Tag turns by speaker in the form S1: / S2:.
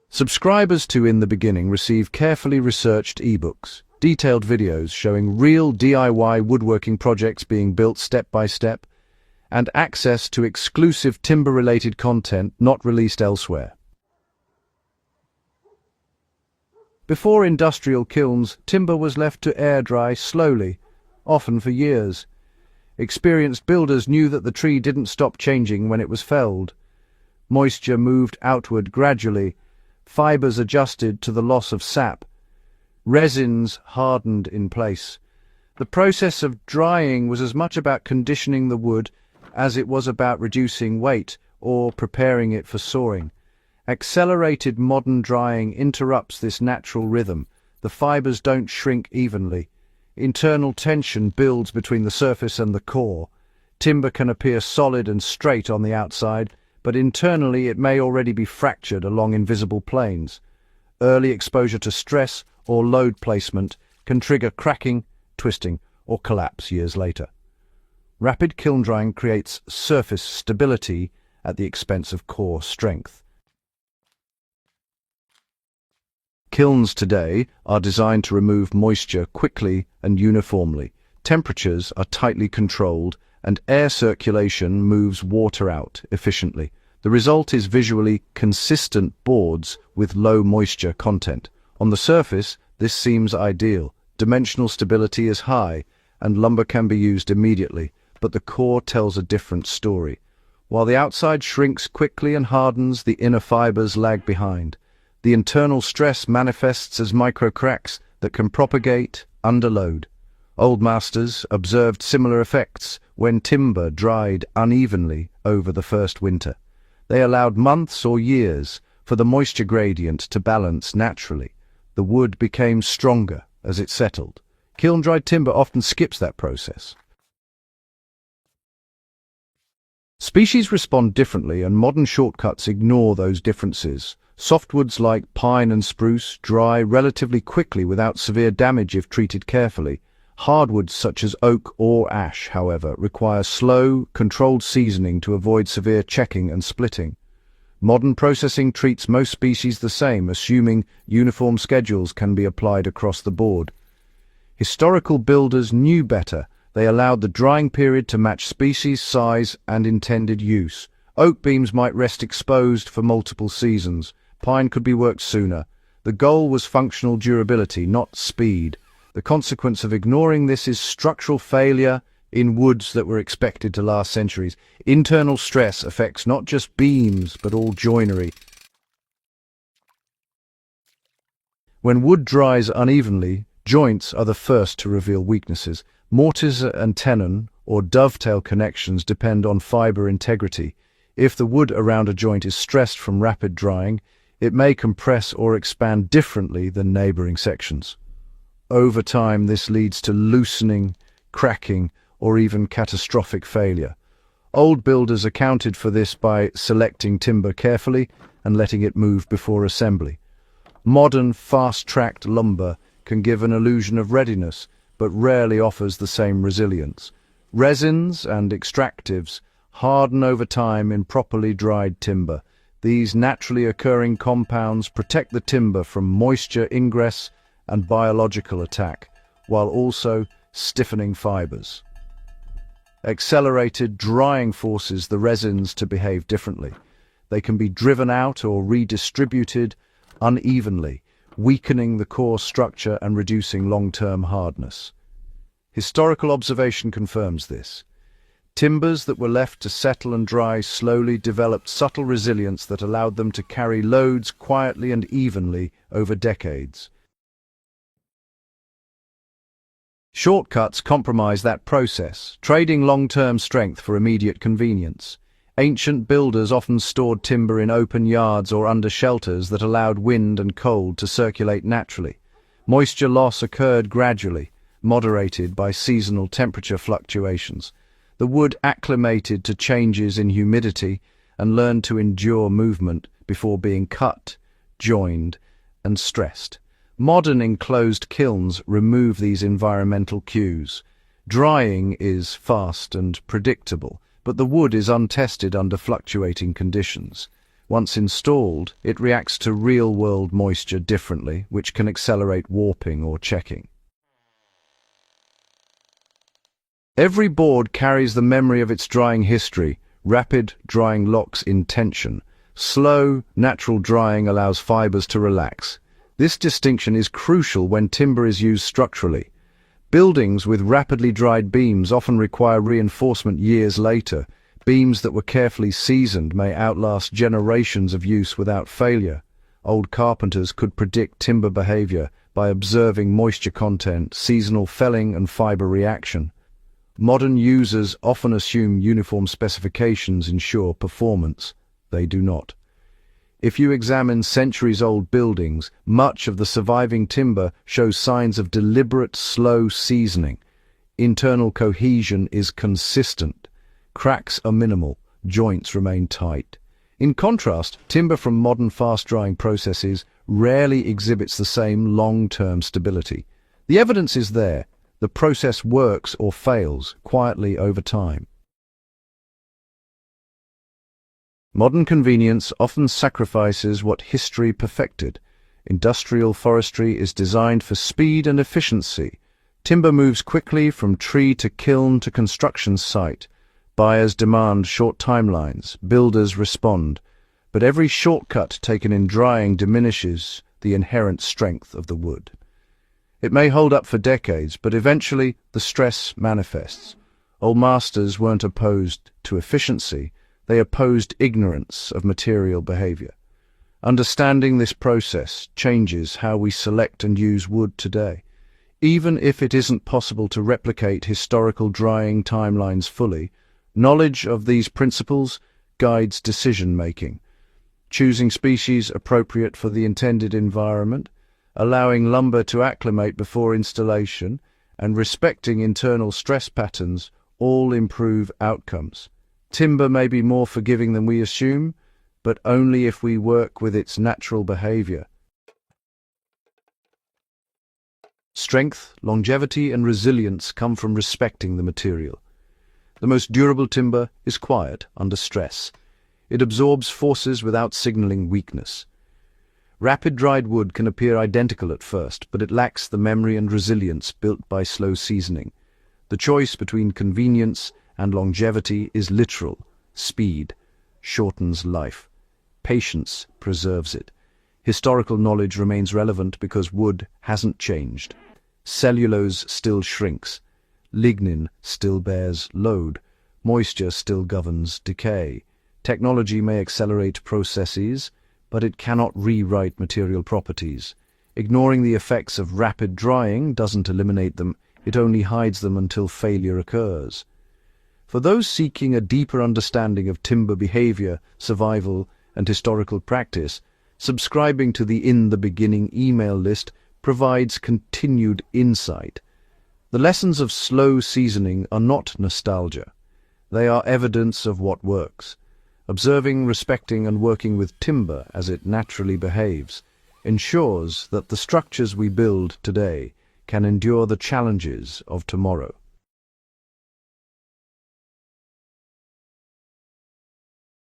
S1: Subscribers to In the Beginning receive carefully researched ebooks, detailed videos showing real DIY woodworking projects being built step by step, and access to exclusive timber-related content not released elsewhere. Before industrial kilns, timber was left to air dry slowly, often for years. Experienced builders knew that the tree didn't stop changing when it was felled. Moisture moved outward gradually, fibers adjusted to the loss of sap, resins hardened in place. The process of drying was as much about conditioning the wood as it was about reducing weight or preparing it for sawing. Accelerated modern drying interrupts this natural rhythm. The fibers don't shrink evenly. Internal tension builds between the surface and the core. Timber can appear solid and straight on the outside, but internally it may already be fractured along invisible planes. Early exposure to stress or load placement can trigger cracking, twisting, or collapse years later. Rapid kiln drying creates surface stability at the expense of core strength. Kilns today are designed to remove moisture quickly and uniformly. Temperatures are tightly controlled, and air circulation moves water out efficiently. The result is visually consistent boards with low moisture content. On the surface, this seems ideal. Dimensional stability is high, and lumber can be used immediately, but the core tells a different story. While the outside shrinks quickly and hardens, the inner fibers lag behind. The internal stress manifests as micro-cracks that can propagate under load. Old masters observed similar effects when timber dried unevenly over the first winter. They allowed months or years for the moisture gradient to balance naturally. The wood became stronger as it settled. Kiln-dried timber often skips that process. Species respond differently, and modern shortcuts ignore those differences. Softwoods like pine and spruce dry relatively quickly without severe damage if treated carefully. Hardwoods such as oak or ash, however, require slow, controlled seasoning to avoid severe checking and splitting. Modern processing treats most species the same, assuming uniform schedules can be applied across the board. Historical builders knew better. They allowed the drying period to match species, size, and intended use. Oak beams might rest exposed for multiple seasons. Pine could be worked sooner. The goal was functional durability, not speed. The consequence of ignoring this is structural failure in woods that were expected to last centuries. Internal stress affects not just beams, but all joinery. When wood dries unevenly, joints are the first to reveal weaknesses. Mortise and tenon, or dovetail connections, depend on fiber integrity. If the wood around a joint is stressed from rapid drying, it may compress or expand differently than neighboring sections. Over time, this leads to loosening, cracking, or even catastrophic failure. Old builders accounted for this by selecting timber carefully and letting it move before assembly. Modern, fast-tracked lumber can give an illusion of readiness, but rarely offers the same resilience. Resins and extractives harden over time in properly dried timber. These naturally occurring compounds protect the timber from moisture ingress and biological attack, while also stiffening fibers. Accelerated drying forces the resins to behave differently. They can be driven out or redistributed unevenly, weakening the core structure and reducing long-term hardness. Historical observation confirms this. Timbers that were left to settle and dry slowly developed subtle resilience that allowed them to carry loads quietly and evenly over decades. Shortcuts compromise that process, trading long-term strength for immediate convenience. Ancient builders often stored timber in open yards or under shelters that allowed wind and cold to circulate naturally. Moisture loss occurred gradually, moderated by seasonal temperature fluctuations. The wood acclimated to changes in humidity and learned to endure movement before being cut, joined, and stressed. Modern enclosed kilns remove these environmental cues. Drying is fast and predictable, but the wood is untested under fluctuating conditions. Once installed, it reacts to real-world moisture differently, which can accelerate warping or checking. Every board carries the memory of its drying history. Rapid drying locks in tension. Slow, natural drying allows fibers to relax. This distinction is crucial when timber is used structurally. Buildings with rapidly dried beams often require reinforcement years later. Beams that were carefully seasoned may outlast generations of use without failure. Old carpenters could predict timber behavior by observing moisture content, seasonal felling, and fiber reaction. Modern users often assume uniform specifications ensure performance. They do not. If you examine centuries-old buildings, much of the surviving timber shows signs of deliberate, slow seasoning. Internal cohesion is consistent. Cracks are minimal. Joints remain tight. In contrast, timber from modern fast-drying processes rarely exhibits the same long-term stability. The evidence is there. The process works or fails quietly over time. Modern convenience often sacrifices what history perfected. Industrial forestry is designed for speed and efficiency. Timber moves quickly from tree to kiln to construction site. Buyers demand short timelines. Builders respond. But every shortcut taken in drying diminishes the inherent strength of the wood. It may hold up for decades, but eventually the stress manifests. Old masters weren't opposed to efficiency. They opposed ignorance of material behavior. Understanding this process changes how we select and use wood today. Even if it isn't possible to replicate historical drying timelines fully, knowledge of these principles guides decision-making. Choosing species appropriate for the intended environment, allowing lumber to acclimate before installation, and respecting internal stress patterns all improve outcomes. Timber may be more forgiving than we assume, but only if we work with its natural behavior. Strength, longevity, and resilience come from respecting the material. The most durable timber is quiet under stress. It absorbs forces without signaling weakness. Rapid dried wood can appear identical at first, but it lacks the memory and resilience built by slow seasoning. The choice between convenience and longevity is literal. Speed shortens life. Patience preserves it. Historical knowledge remains relevant because wood hasn't changed. Cellulose still shrinks. Lignin still bears load. Moisture still governs decay. Technology may accelerate processes, but it cannot rewrite material properties. Ignoring the effects of rapid drying doesn't eliminate them, it only hides them until failure occurs. For those seeking a deeper understanding of timber behavior, survival, and historical practice, subscribing to the In the Beginning email list provides continued insight. The lessons of slow seasoning are not nostalgia. They are evidence of what works. Observing, respecting, and working with timber as it naturally behaves ensures that the structures we build today can endure the challenges of tomorrow.